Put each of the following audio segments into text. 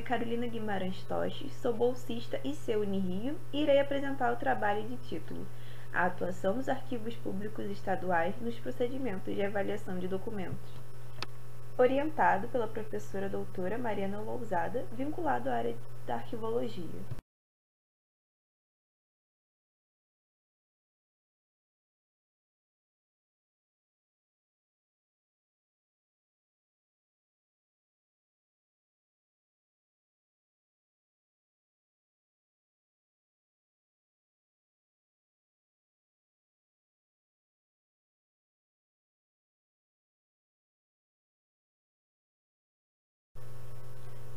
Carolina Guimarães Toches, sou bolsista IC Unirio e irei apresentar o trabalho de título A atuação dos arquivos públicos estaduais nos procedimentos de avaliação de documentos, orientado pela professora doutora Mariana Lousada, vinculado à área da arquivologia.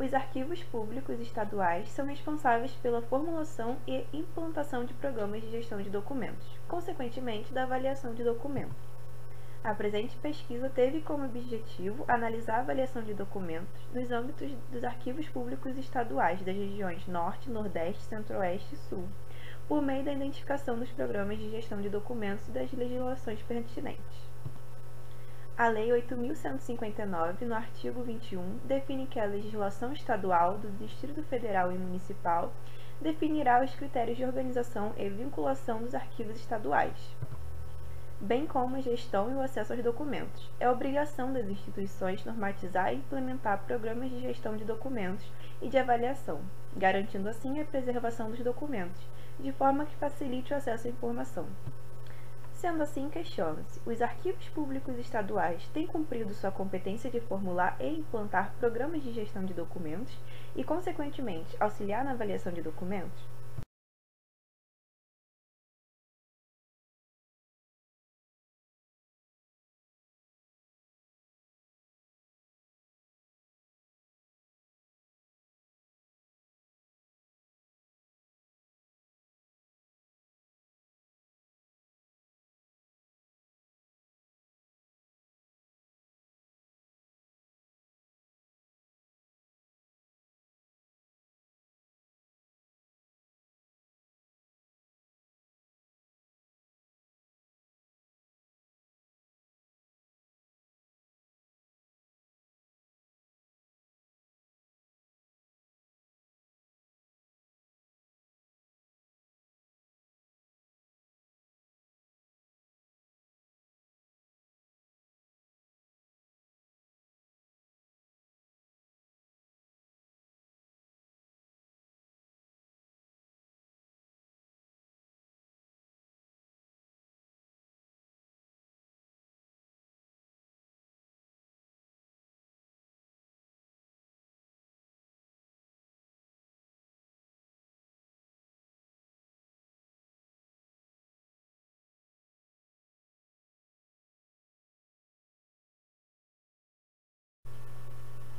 Os arquivos públicos estaduais são responsáveis pela formulação e implantação de programas de gestão de documentos, consequentemente da avaliação de documentos. A presente pesquisa teve como objetivo analisar a avaliação de documentos nos âmbitos dos arquivos públicos estaduais das regiões Norte, Nordeste, Centro-Oeste e Sul, por meio da identificação dos programas de gestão de documentos e das legislações pertinentes. A Lei 8.159, no artigo 21, define que a legislação estadual do Distrito Federal e Municipal definirá os critérios de organização e vinculação dos arquivos estaduais, bem como a gestão e o acesso aos documentos. É obrigação das instituições normatizar e implementar programas de gestão de documentos e de avaliação, garantindo assim a preservação dos documentos, de forma que facilite o acesso à informação. Sendo assim, questiona-se: os arquivos públicos estaduais têm cumprido sua competência de formular e implantar programas de gestão de documentos e, consequentemente, auxiliar na avaliação de documentos?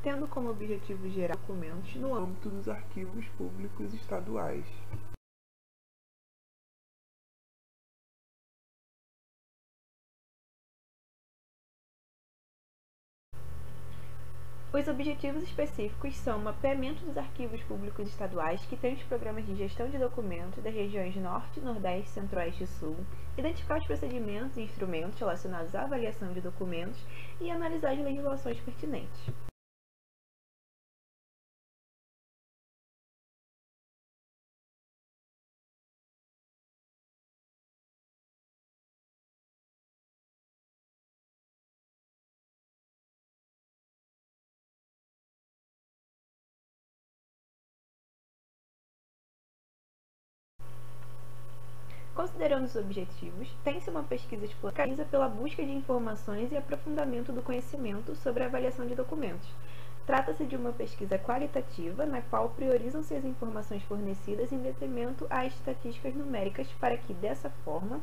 Tendo como objetivo gerar documentos no âmbito dos arquivos públicos estaduais. Os objetivos específicos são o mapeamento dos arquivos públicos estaduais que têm os programas de gestão de documentos das regiões Norte, Nordeste, Centro-Oeste e Sul, identificar os procedimentos e instrumentos relacionados à avaliação de documentos e analisar as legislações pertinentes. Considerando os objetivos, tem-se uma pesquisa explorada pela busca de informações e aprofundamento do conhecimento sobre a avaliação de documentos. Trata-se de uma pesquisa qualitativa, na qual priorizam-se as informações fornecidas em detrimento às estatísticas numéricas para que, dessa forma,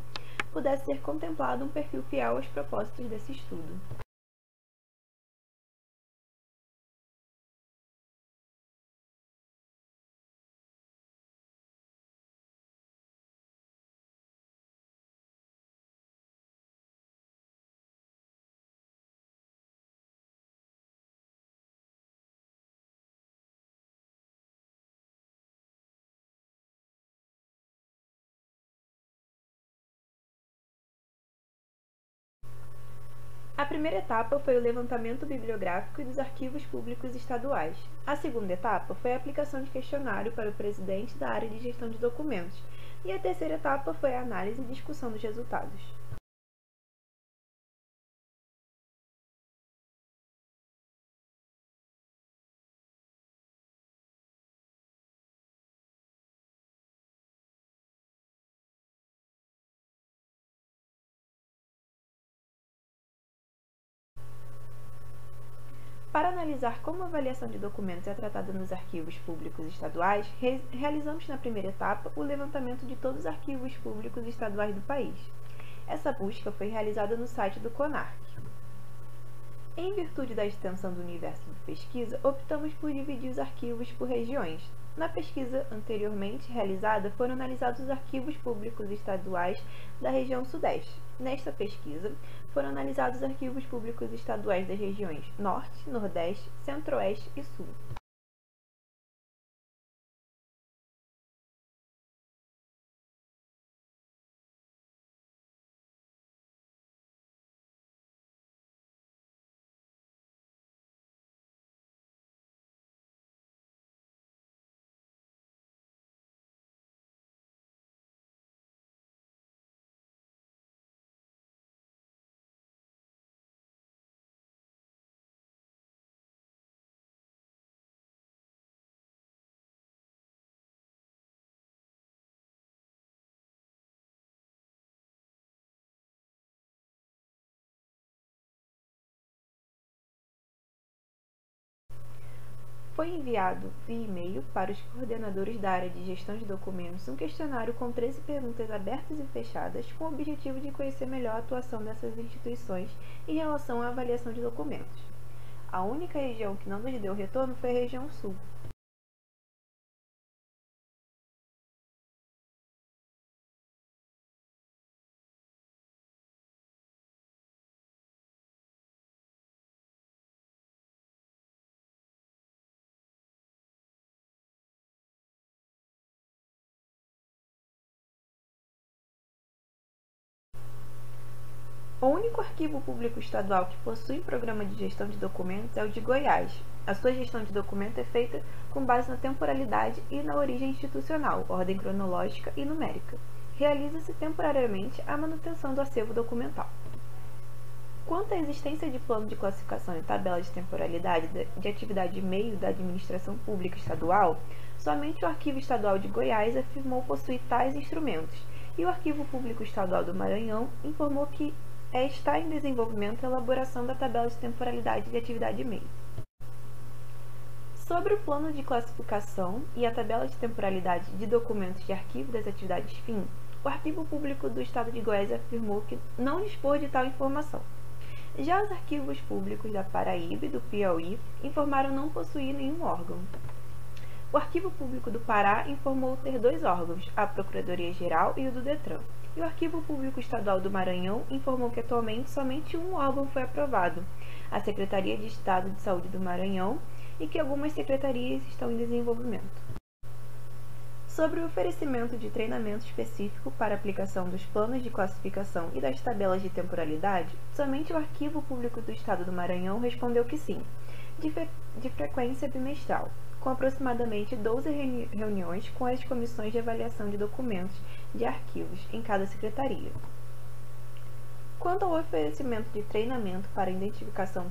pudesse ser contemplado um perfil fiel aos propósitos desse estudo. A primeira etapa foi o levantamento bibliográfico e dos arquivos públicos estaduais. A segunda etapa foi a aplicação de questionário para o presidente da área de gestão de documentos. E a terceira etapa foi a análise e discussão dos resultados. Para analisar como a avaliação de documentos é tratada nos arquivos públicos estaduais, realizamos na primeira etapa o levantamento de todos os arquivos públicos estaduais do país. Essa busca foi realizada no site do CONARC. Em virtude da extensão do universo de pesquisa, optamos por dividir os arquivos por regiões. Na pesquisa anteriormente realizada, foram analisados os arquivos públicos estaduais da região Sudeste. Nesta pesquisa, foram analisados os arquivos públicos estaduais das regiões Norte, Nordeste, Centro-Oeste e Sul. Foi enviado via e-mail para os coordenadores da área de gestão de documentos um questionário com 13 perguntas abertas e fechadas, com o objetivo de conhecer melhor a atuação dessas instituições em relação à avaliação de documentos. A única região que não nos deu retorno foi a região Sul. O único arquivo público estadual que possui programa de gestão de documentos é o de Goiás. A sua gestão de documento é feita com base na temporalidade e na origem institucional, ordem cronológica e numérica. Realiza-se temporariamente a manutenção do acervo documental. Quanto à existência de plano de classificação e tabela de temporalidade de atividade de meio da administração pública estadual, somente o Arquivo Estadual de Goiás afirmou possuir tais instrumentos, e o Arquivo Público Estadual do Maranhão informou que está em desenvolvimento a elaboração da tabela de temporalidade de atividade de meio. Sobre o plano de classificação e a tabela de temporalidade de documentos de arquivo das atividades fim, o Arquivo Público do Estado de Goiás afirmou que não dispôs de tal informação. Já os arquivos públicos da Paraíba e do Piauí informaram não possuir nenhum órgão. O Arquivo Público do Pará informou ter 2 órgãos, a Procuradoria-Geral e o do Detran. E o Arquivo Público Estadual do Maranhão informou que atualmente somente um órgão foi aprovado, a Secretaria de Estado de Saúde do Maranhão, e que algumas secretarias estão em desenvolvimento. Sobre o oferecimento de treinamento específico para aplicação dos planos de classificação e das tabelas de temporalidade, somente o Arquivo Público do Estado do Maranhão respondeu que sim, de frequência bimestral, com aproximadamente 12 reuniões com as comissões de avaliação de documentos de arquivos em cada secretaria. Quanto ao oferecimento de treinamento para identificação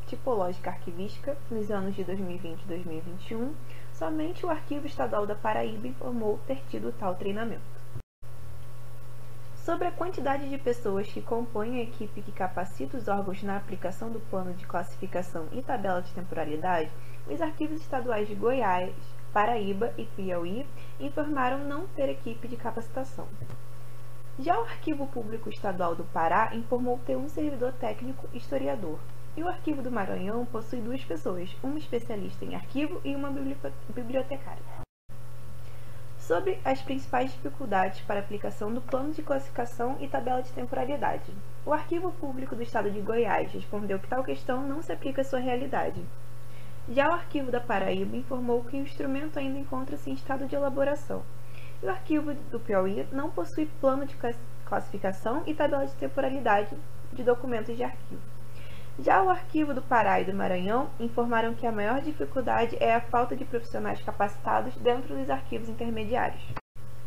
tipológica arquivística nos anos de 2020 e 2021, somente o Arquivo Estadual da Paraíba informou ter tido tal treinamento. Sobre a quantidade de pessoas que compõem a equipe que capacita os órgãos na aplicação do plano de classificação e tabela de temporalidade, os arquivos estaduais de Goiás, Paraíba e Piauí informaram não ter equipe de capacitação. Já o Arquivo Público Estadual do Pará informou ter um servidor técnico historiador, e o Arquivo do Maranhão possui 2 pessoas, uma especialista em arquivo e uma bibliotecária. Sobre as principais dificuldades para a aplicação do plano de classificação e tabela de temporalidade, o Arquivo Público do Estado de Goiás respondeu que tal questão não se aplica à sua realidade. Já o Arquivo da Paraíba informou que o instrumento ainda encontra-se em estado de elaboração, e o Arquivo do Piauí não possui plano de classificação e tabela de temporalidade de documentos de arquivo. Já o Arquivo do Pará e do Maranhão informaram que a maior dificuldade é a falta de profissionais capacitados dentro dos arquivos intermediários.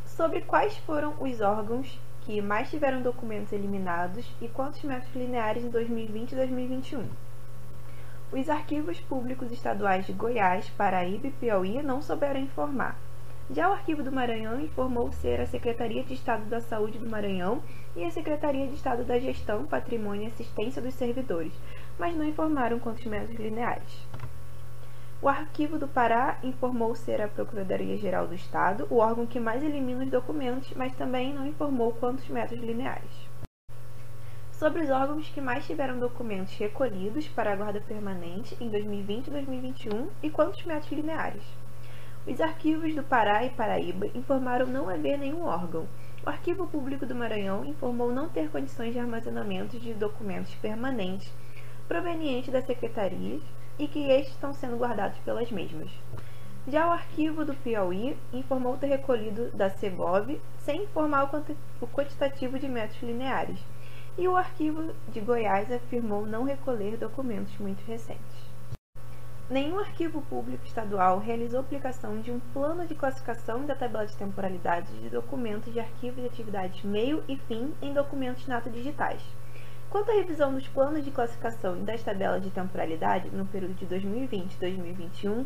Sobre quais foram os órgãos que mais tiveram documentos eliminados e quantos metros lineares em 2020 e 2021. Os arquivos públicos estaduais de Goiás, Paraíba e Piauí não souberam informar. Já o Arquivo do Maranhão informou ser a Secretaria de Estado da Saúde do Maranhão e a Secretaria de Estado da Gestão, Patrimônio e Assistência dos Servidores, mas não informaram quantos metros lineares. O Arquivo do Pará informou ser a Procuradoria-Geral do Estado, o órgão que mais elimina os documentos, mas também não informou quantos metros lineares. Sobre os órgãos que mais tiveram documentos recolhidos para a guarda permanente em 2020 e 2021 e quantos metros lineares. Os arquivos do Pará e Paraíba informaram não haver nenhum órgão. O Arquivo Público do Maranhão informou não ter condições de armazenamento de documentos permanentes provenientes das secretarias e que estes estão sendo guardados pelas mesmas. Já o Arquivo do Piauí informou ter recolhido da Segov sem informar o quantitativo de metros lineares. E o Arquivo de Goiás afirmou não recolher documentos muito recentes. Nenhum arquivo público estadual realizou aplicação de um plano de classificação da tabela de temporalidade de documentos de arquivos de atividades meio e fim em documentos nata digitais. Quanto à revisão dos planos de classificação e das tabelas de temporalidade no período de 2020 e 2021,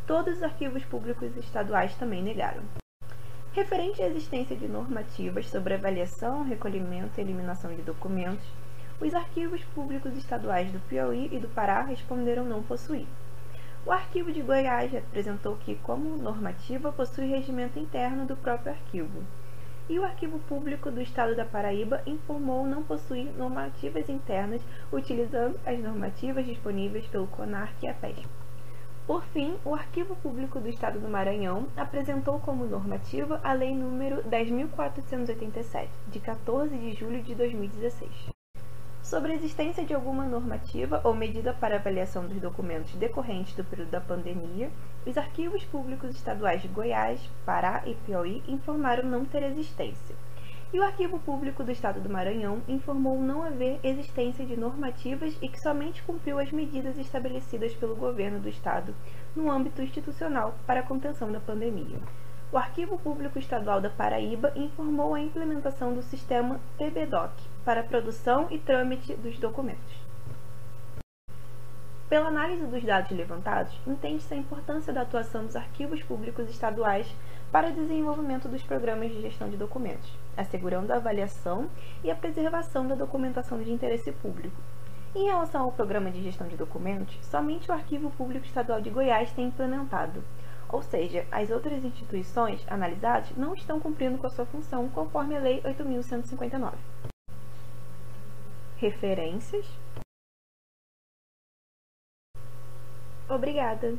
todos os arquivos públicos estaduais também negaram. Referente à existência de normativas sobre avaliação, recolhimento e eliminação de documentos, os arquivos públicos estaduais do Piauí e do Pará responderam não possuir. O Arquivo de Goiás apresentou que, como normativa, possui regimento interno do próprio arquivo. E o Arquivo Público do Estado da Paraíba informou não possuir normativas internas, utilizando as normativas disponíveis pelo CONARC e a PESP. Por fim, o Arquivo Público do Estado do Maranhão apresentou como normativa a Lei nº 10.487, de 14 de julho de 2016. Sobre a existência de alguma normativa ou medida para avaliação dos documentos decorrentes do período da pandemia, os arquivos públicos estaduais de Goiás, Pará e Piauí informaram não ter existência. E o Arquivo Público do Estado do Maranhão informou não haver existência de normativas e que somente cumpriu as medidas estabelecidas pelo governo do Estado no âmbito institucional para a contenção da pandemia. O Arquivo Público Estadual da Paraíba informou a implementação do sistema TBDoc para a produção e trâmite dos documentos. Pela análise dos dados levantados, entende-se a importância da atuação dos arquivos públicos estaduais para o desenvolvimento dos programas de gestão de documentos, assegurando a avaliação e a preservação da documentação de interesse público. Em relação ao programa de gestão de documentos, somente o Arquivo Público Estadual de Goiás tem implementado, ou seja, as outras instituições analisadas não estão cumprindo com a sua função conforme a Lei 8.159. Referências. Obrigada!